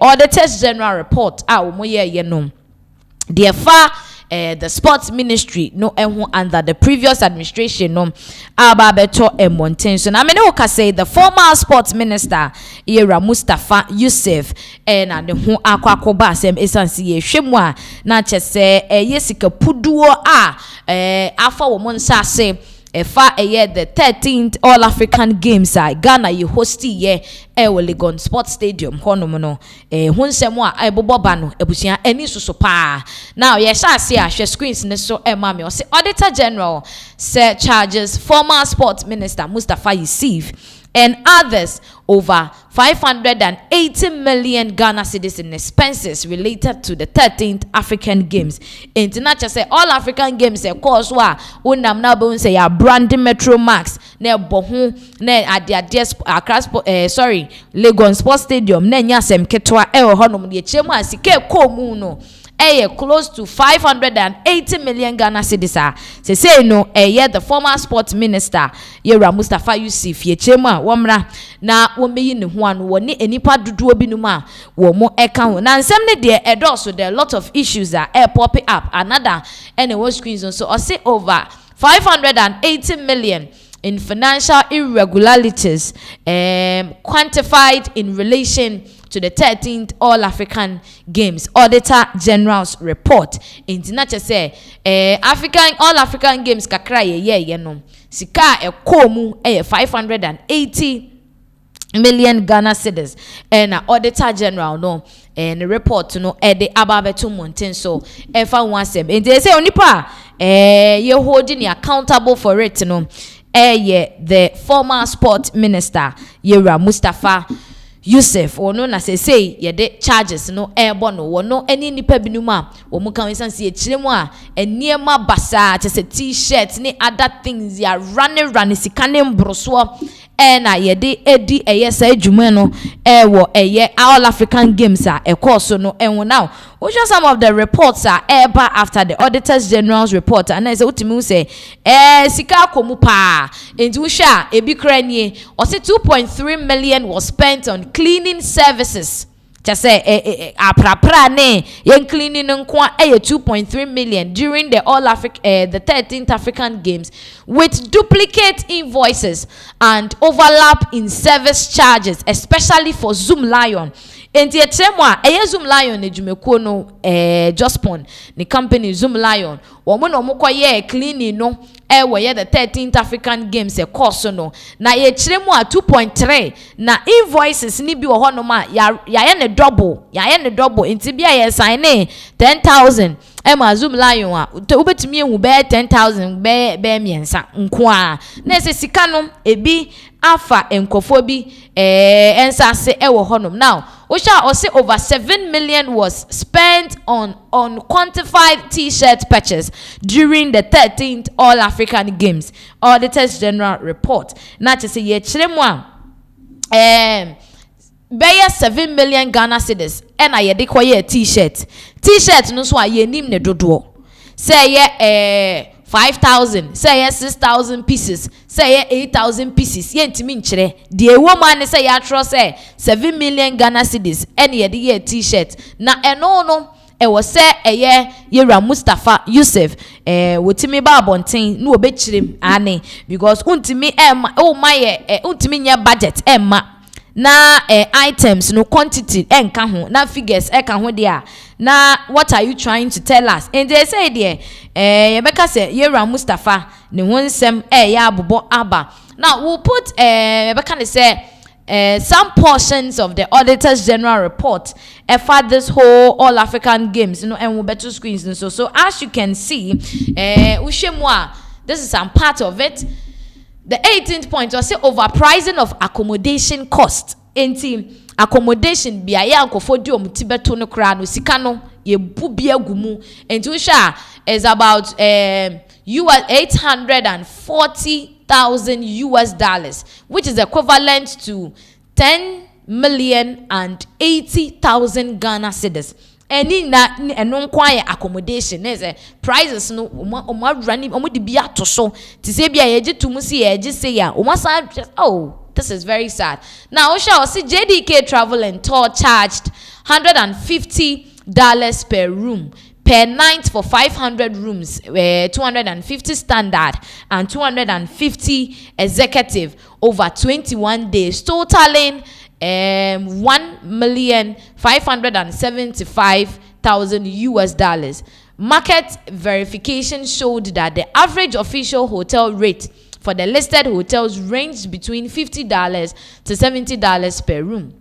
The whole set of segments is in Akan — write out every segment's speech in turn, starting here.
Auditor-General report omo ye no the far the sports ministry no under the previous administration no ababeto emonten. So na me ne woka say the former sports minister era Mustapha Ussif na de ho akwakoba asem esansi ye hwemu a na chese yesika puduo a afa wo mon sase efa the 13th All African Games Ghana ye hosti ye Legon Sports Stadium hono no hunsem a eboboba no ebusia ani soso pa. Now yes I see a screens ne so mame o say Auditor-General say charges former sports minister Mustapha Ussif and others over 580 million Ghana cedis in expenses related to the 13th African Games. International say all African Games course wa unam na be say ya branding Metro Max na bohu na adia sorry Legon Sports Stadium na nya sem ketwa honom de chemu asike komu no close to 580 million Ghana cedis. Say no the former sports minister Yera Mustapha Ussif ye chema womra na womeyi ne ho anu woni enipa duduo binuma wo mo eka ho na nsem ne de edoso there a lot of issues that pop up another anyway screens on so say over 580 million in financial irregularities quantified in relation to the 13th All African Games Auditor-General's report. International say All African Games kakra ye no sika ekomu 580 million Ghana cedis and Auditor-General no and the report no the ababeto mountain so efa wansem and they say onipa ye holding accountable for it no the former sport minister Yera Mustapha Ussif ono na say ye de charges no airborne no wono any nipa binuma wo mu kan san se chiremu a eniema basa te t-shirt ni other things ya running sikane mbroso na ye de edi sa adwuma no wo All African Games course no now which are some of the reports after the Auditor-General's report and I say utimi say sika komu pa enti hwa ebi kra nie o say 2.3 million was spent on cleaning services. Just say aprapra ne yen cleaning nkwa 2.3 million during the the 13th African Games with duplicate invoices and overlap in service charges, especially for Zoom Lion. Enti etremwa Zoom Lion ejumekuo no Jospon the company Zoom Lion womo no mokwaye cleaning no the 13th African Games course no na ye kyeremu 2.3 na invoices ni bi wo hono ma ya ne double enti bia ye sign 10,000 Zoom Lion ubetumi ehu be 10,000 be miensa nko a na se sika no ebi afa enkofo bi ensase wo honom. Now we shall say over 7 million was spent on quantified t-shirt purchase during the 13th All African Games Auditor-General report. Na to say ye kyeremu beya 7 million Ghana cedis na ye de koye t-shirt no so a ye nim ne dodo say ye 5,000 say 6,000 pieces say 8,000 pieces yentimi nkyere de woman say ya tro say 7 million Ghana cedis ye de t-shirt na eno no was say Yera Mustapha Ussif wotimi ba abonten no obekirem ane because untimi untimi nya budget na items no quantity enka ho na figures eka ho dia na what are you trying to tell us? And they say there yebeka say Yera Mustapha ne wonsem ya abobo aba. Now we'll put yebeka say some portions of the Auditor-General report for this whole All African Games and we'll better screens and so as you can see ushemwa this is some part of it. The 18th point was say overpricing of accommodation cost. Enti accommodation biya ankofo di omutibeto no kra no sika no ye bubia gumu. Enti usha is about $840,000 US, which is equivalent to 10,080,000 Ghana cedis. Any na eno kwaya accommodation is prices no running di bia to so to say bia ye to see ye say ya oh this is very sad. Now we shall see JDK Travel and Tour charged $150 per room per night for 500 rooms, 250 standard and 250 executive over 21 days, totaling $1,575,000. Market verification showed that the average official hotel rate for the listed hotels ranged between $50 to $70 per room,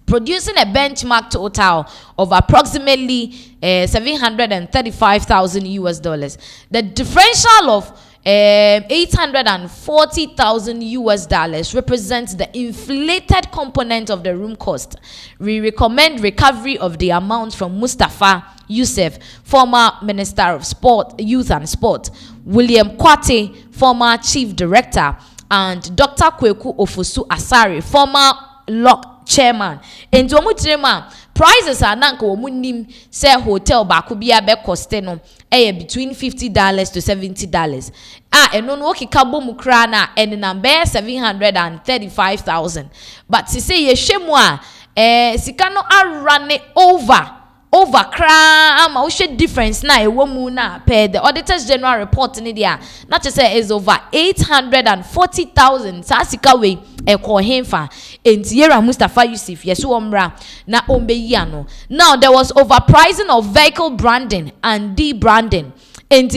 producing a benchmark total of approximately $735,000. The differential of $840,000 represents the inflated component of the room cost. We recommend recovery of the amount from Mustapha, Ussif, former Minister of Sport, Youth and Sport, William Kwate, former Chief Director, and Dr. Kweku Ofosu Asare, former LOC Chairman. And prices are nanka womunim say hotel baako bia be cost no between $50 to $70. Eno no okika bom kra na number $735,000. But say ye hwemu sika no run over kra ama wo hwe difference na ewo mu na per the Auditor-General report ni dia na che say is over $840,000 sa sika we eko hemfa enti yera Mustapha Ussif yeso omra na ombeyi ano. Now there was overpricing of vehicle branding and debranding. And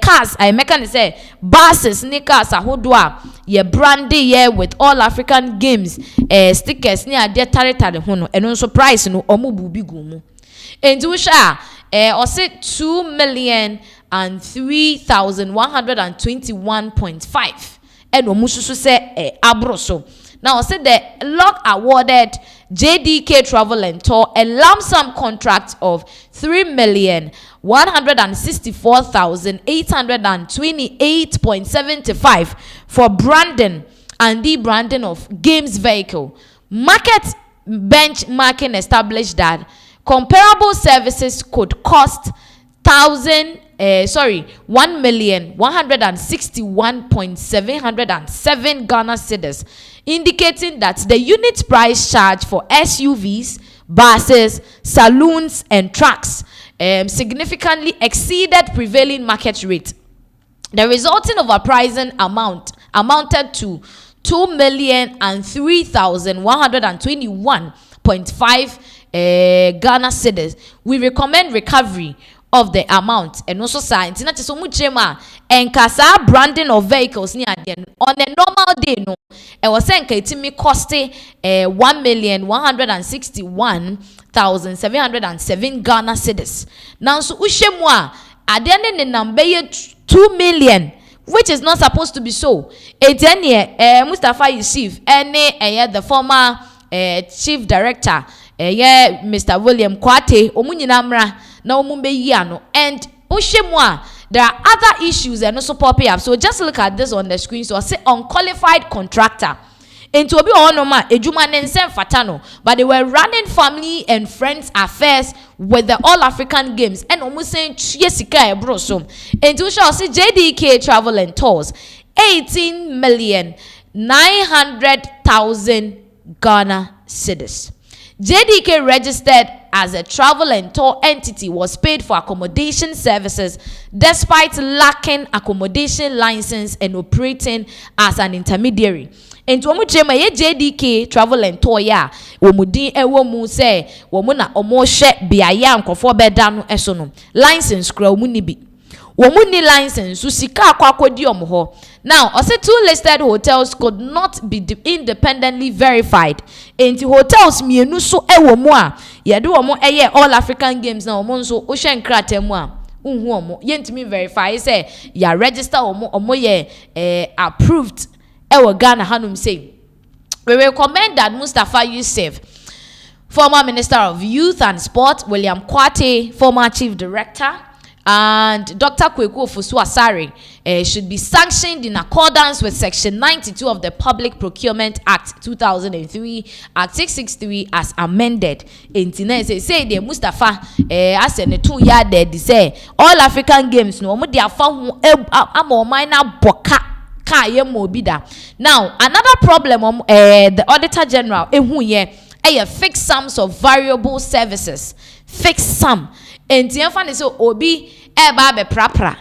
cars, I make an say buses, ni cars ahodo a ye brandy ye with all African games stickers ni ade tare ho no eno so price no omo bubi gumu. And we shall or say 2,003,121.5 and omususu say abroso. Now say the LOC awarded JDK Travel and Tour a lump sum contract of $3,164,828.75 for branding and debranding of games vehicle. Market benchmarking established that comparable services could cost $1,161,707 Ghana cedis, indicating that the unit price charge for SUVs, buses, saloons, and trucks significantly exceeded prevailing market rate. The resulting overpricing amount amounted to $2,003,121.5 Ghana cedis. We recommend recovery of the amount and also signs not so much and kasa branding of vehicles near on a normal day no it was saying it me cost $1,161,707 Ghana cedis. Now so ushemwa adene ne number 2 million, which is not supposed to be so. Mustapha Ussif the former chief director Mr. William Kwate omunyinamra na omumbeyiano and oshemwa. There are other issues and also popping up. So just look at this on the screen. So I say unqualified contractor. And to be honest, fatano, but they were running family and friends affairs with the All African Games and almost saying yesika ebrosom. And to shall see JDK Travel and Tours 18,900,000 Ghana cedis. JDK registered as a travel and tour entity was paid for accommodation services despite lacking accommodation license and operating as an intermediary. And to JDK travel and tour ya womudin ewomu say womuna omo she biaya nkofo beda no esono license kra omunibi womuni license usika akwakodi omho. Now also two listed hotels could not be independently verified. Enti hotels mienu so ewomu a yedu omo eye All African Games na omo nso o hwe nkratemu a unhu omo yentimi verify say ya register omo ye approved ewo Ghana hanum say. We recommend that Mustapha Ussif, former Minister of Youth and Sport, William Kwate, former Chief Director, and Dr. Kweku Ofosu Asare should be sanctioned in accordance with Section 92 of the Public Procurement Act 2003, Act 663 as amended. Say the Mustapha as a 2 year dead say All African Games no mo dia fa ho amo minor boka. Now another problem the Auditor-General fixed sums of variable services. Fixed sum. Enti yɛmfa ne so obi ba be prapra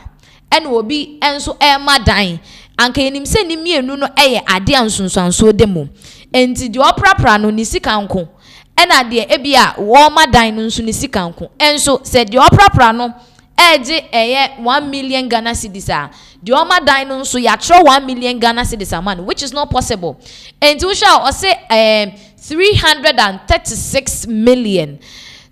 ɛna obi enso ma dan anka yenim se ni mienu no ade ansonsanso de mu enti de oprapra no ni sika nko ɛna de ebia wo ma dan no nso ni sika nko enso se de oprapra no eje 1 million Ghana cedis a de o ma dan no nso ya tro 1 million Ghana cedis a man, which is not possible. Enti wo sha o se 336 million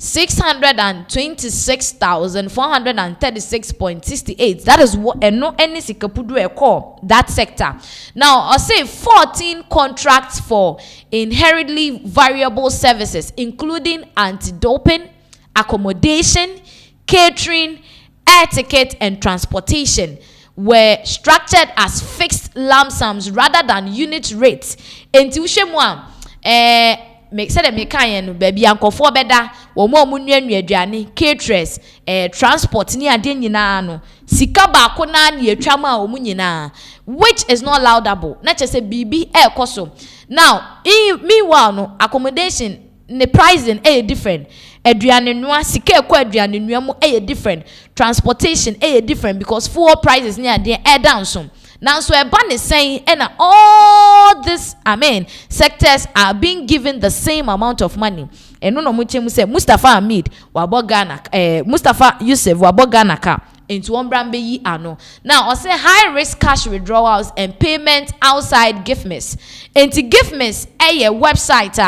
626,436.68. That is what no any sikapudu call that sector. Now I'll say 14 contracts for inherently variable services, including anti-doping, accommodation, catering, air ticket, and transportation, were structured as fixed lump sums rather than unit rates. Intuition make said me kan baby ankofo beda wo mo nua aduane caterers transport ni ade nyina no sika ba ko na na atwa ma wo nyina, which is not laudable. Na chese bibi ekoso. Now meanwhile no accommodation the pricing different, aduane noa sika ekọ aduane noa mu different, transportation different because fuel prices ni ade down some. Now, so a saying, and all these, sectors are being given the same amount of money. And no much say Mustapha Hamid, Wabogana, Mustapha Ussif, Wabogana ka into one brand be ano. Now, I say high risk cash withdrawals and payment outside GIFMIS. Into GIFMIS, a website,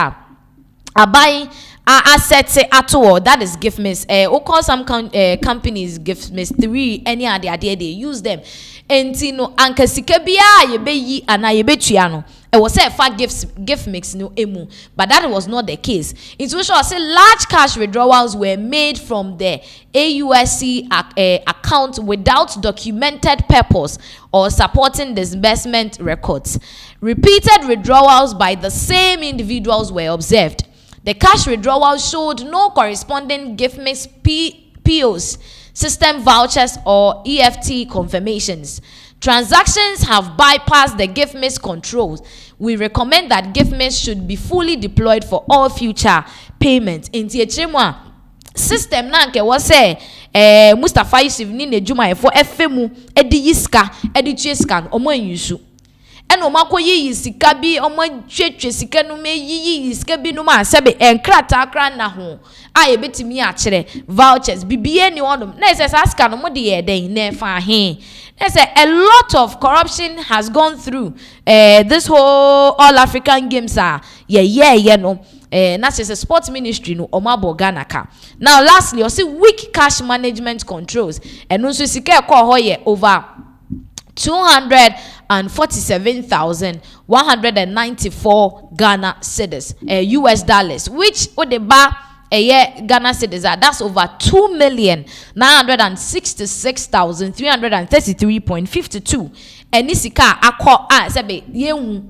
buying assets at all. That is GIFMIS. Call some companies GIFMIS 3 any other they use them. Enti no anka sika bia ye be yi ana ye betua no e was say fa gift mix no emu, but that was not the case. Intuition say large cash withdrawals were made from the AUSC account without documented purpose or supporting disbursement records. Repeated withdrawals by the same individuals were observed. The cash withdrawals showed no corresponding gift mix POs, system vouchers, or EFT confirmations. Transactions have bypassed the GIFMIS controls. We recommend that GIFMIS should be fully deployed for all future payments. In the system nanke was say Mustapha Ussif ni ne juma for FM edi yiska edi cheskan omo yusu. Eno mako yi sika bi omo twetwe sika no me yi sika bi no ma sebe enkrata kra na ho a betimi a kire vouchers bibie ni wonum na ese sika no mo de ye den na fa he. There's a lot of corruption has gone through this whole all African games no that's just a sports ministry no omabo Ghana ka. Now lastly you see weak cash management controls and also sika ko ho over 247,194 Ghana cedis, US dollars, which odeba Ghana cedis that's over 2,966,333.52. And nisika akọ sebe yehu.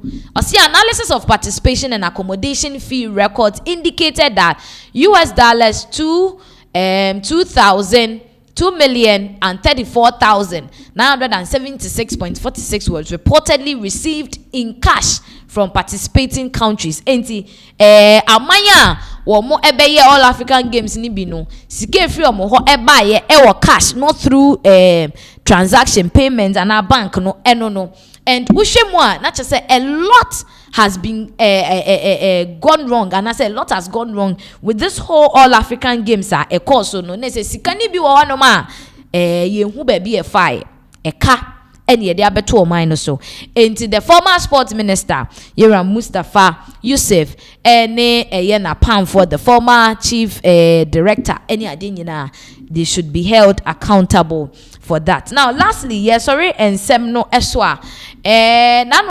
See analysis of participation and accommodation fee records indicated that US dollars 2,034,976.46 was reportedly received in cash from participating countries. Enti amaya wo mo ebeye all African games ni bi no sike free omo ho eba ye wo cash, not through transaction payments and our bank no no. And ushemwa na say a lot has been gone wrong, and I say a lot has gone wrong with this whole all African games a course so no say sikani bi wo no ma ye hu ba bi e fire e ka ene ye de abeto o man no so. Enti the former sports minister Mustapha Ussif ene ye na pam for the former chief director ene ade nyina, they should be held accountable for that. Now lastly, yes, sorry, and sem no eswa